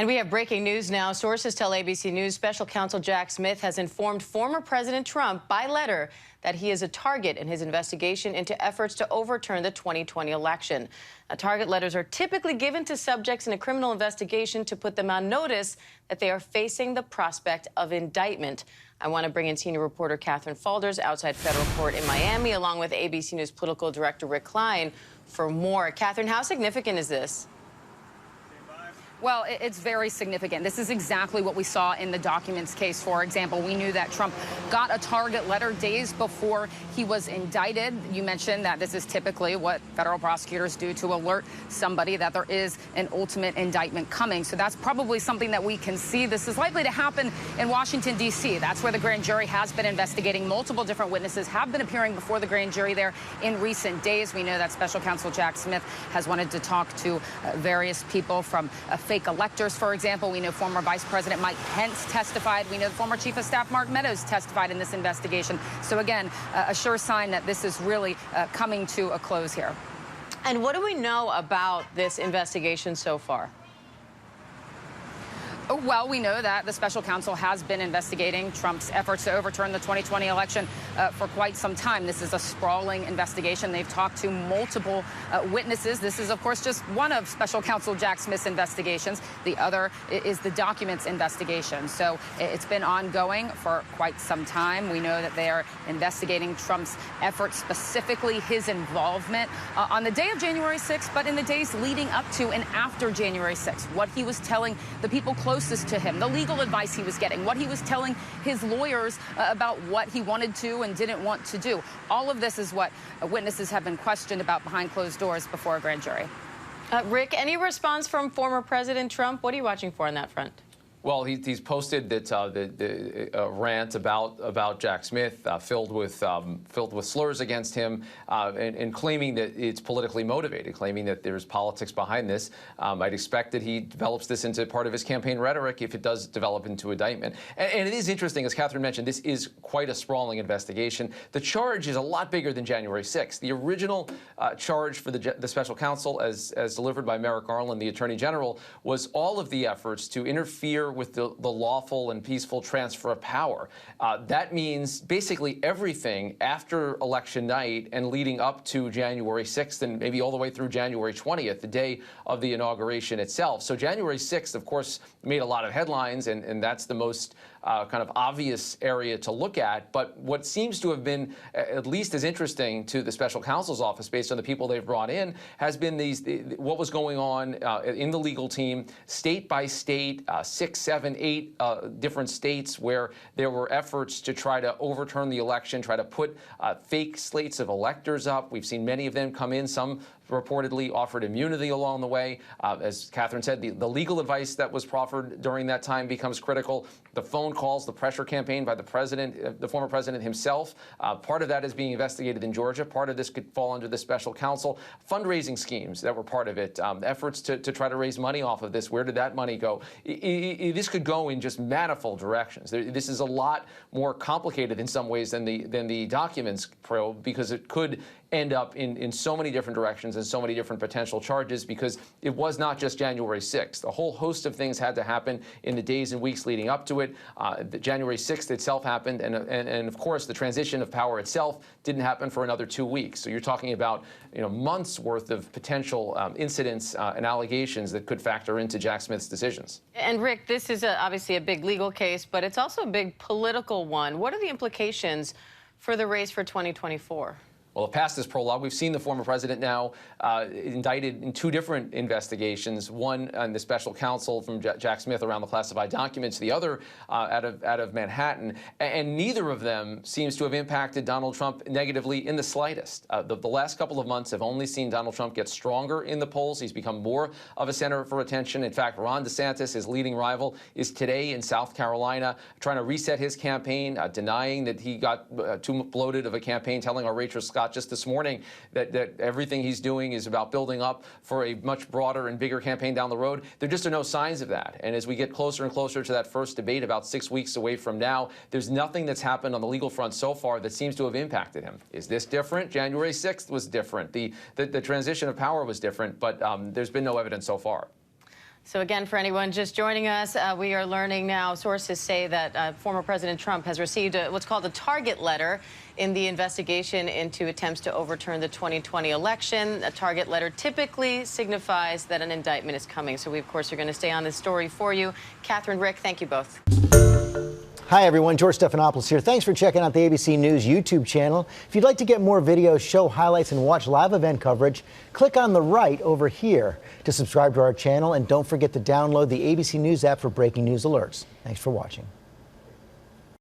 And we have breaking news now. Sources tell ABC News special counsel Jack Smith has informed former President Trump by letter that he is a target in his investigation into efforts to overturn the 2020 election. Now, target letters are typically given to subjects in a criminal investigation to put them on notice that they are facing the prospect of indictment. I want to bring in senior reporter Catherine Falders outside federal court in Miami, along with ABC News political director Rick Klein for more. Catherine, how significant is this? Well, it's very significant. This is exactly what we saw in the documents case. For example, we knew that Trump got a target letter days before he was indicted. You mentioned that this is typically what federal prosecutors do to alert somebody that there is an ultimate indictment coming. So that's probably something that we can see. This is likely to happen in Washington, D.C. That's where the grand jury has been investigating. Multiple different witnesses have been appearing before the grand jury there in recent days. We know that special counsel Jack Smith has wanted to talk to various people from fake electors, for example. We know former Vice President Mike Pence testified. We know the former Chief of Staff Mark Meadows testified in this investigation. So again, a sure sign that this is really coming to a close here. And what do we know about this investigation so far? Well, we know that the special counsel has been investigating Trump's efforts to overturn the 2020 election for quite some time. This is a sprawling investigation. They've talked to multiple witnesses. This is, of course, just one of special counsel Jack Smith's investigations. The other is the documents investigation. So it's been ongoing for quite some time. We know that they are investigating Trump's efforts, specifically his involvement on the day of January 6th, but in the days leading up to and after January 6th, what he was telling the people closest to him, the legal advice he was getting, what he was telling his lawyers about what he wanted to and didn't want to do. All of this is what witnesses have been questioned about behind closed doors before a grand jury. Rick, any response from former President Trump? What are you watching for on that front? Well, he's posted that the rant about Jack Smith filled with slurs against him and claiming that it's politically motivated, claiming that there's politics behind this. I'd expect that he develops this into part of his campaign rhetoric if it does develop into indictment. And it is interesting, as Catherine mentioned, this is quite a sprawling investigation. The charge is a lot bigger than January 6th. The original charge for the special counsel, as delivered by Merrick Garland, the Attorney General, was all of the efforts to interfere with the lawful and peaceful transfer of power. That means basically everything after election night and leading up to January 6th and maybe all the way through January 20th, the day of the inauguration itself. So January 6th, of course, made a lot of headlines, and that's the most kind of obvious area to look at. But what seems to have been at least as interesting to the special counsel's office, based on the people they've brought in, has been what was going on in the legal team, state by state, 6, 7, 8 different states where there were efforts to try to overturn the election, try to put fake slates of electors up. We've seen many of them come in, some reportedly offered immunity along the way. As Catherine said, the legal advice that was proffered during that time becomes critical. The phone calls, the pressure campaign by the president, the former president himself, part of that is being investigated in Georgia. Part of this could fall under the special counsel. Fundraising schemes that were part of it, efforts to try to raise money off of this. Where did that money go? This could go in just manifold directions. This is a lot more complicated in some ways than the documents probe, because it could end up in so many different directions and so many different potential charges, because it was not just January 6th. A whole host of things had to happen in the days and weeks leading up to it. The January 6th itself happened, and of course the transition of power itself didn't happen for another 2 weeks. So you're talking about months worth of potential incidents and allegations that could factor into Jack Smith's decisions. And Rick, this is obviously a big legal case, but it's also a big political one. What are the implications for the race for 2024? Well, past this prologue, we've seen the former president now indicted in 2 different investigations, one on the special counsel from Jack Smith around the classified documents, the other out of Manhattan, and neither of them seems to have impacted Donald Trump negatively in the slightest. The last couple of months have only seen Donald Trump get stronger in the polls. He's become more of a center for attention. In fact, Ron DeSantis, his leading rival, is today in South Carolina trying to reset his campaign, denying that he got too bloated of a campaign, telling our Rachel Scott just this morning that everything he's doing is about building up for a much broader and bigger campaign down the road. There just are no signs of that. And as we get closer and closer to that first debate, about 6 weeks away from now, there's nothing that's happened on the legal front so far that seems to have impacted him. Is this different? January 6th was different. The transition of power was different, but there's been no evidence so far. So again, for anyone just joining us, we are learning now, sources say that former President Trump has received what's called a target letter in the investigation into attempts to overturn the 2020 election. A target letter typically signifies that an indictment is coming. So we, of course, are going to stay on this story for you. Catherine, Rick, thank you both. Hi, everyone. George Stephanopoulos here. Thanks for checking out the ABC News YouTube channel. If you'd like to get more videos, show highlights, and watch live event coverage, click on the right over here to subscribe to our channel. And don't forget to download the ABC News app for breaking news alerts. Thanks for watching.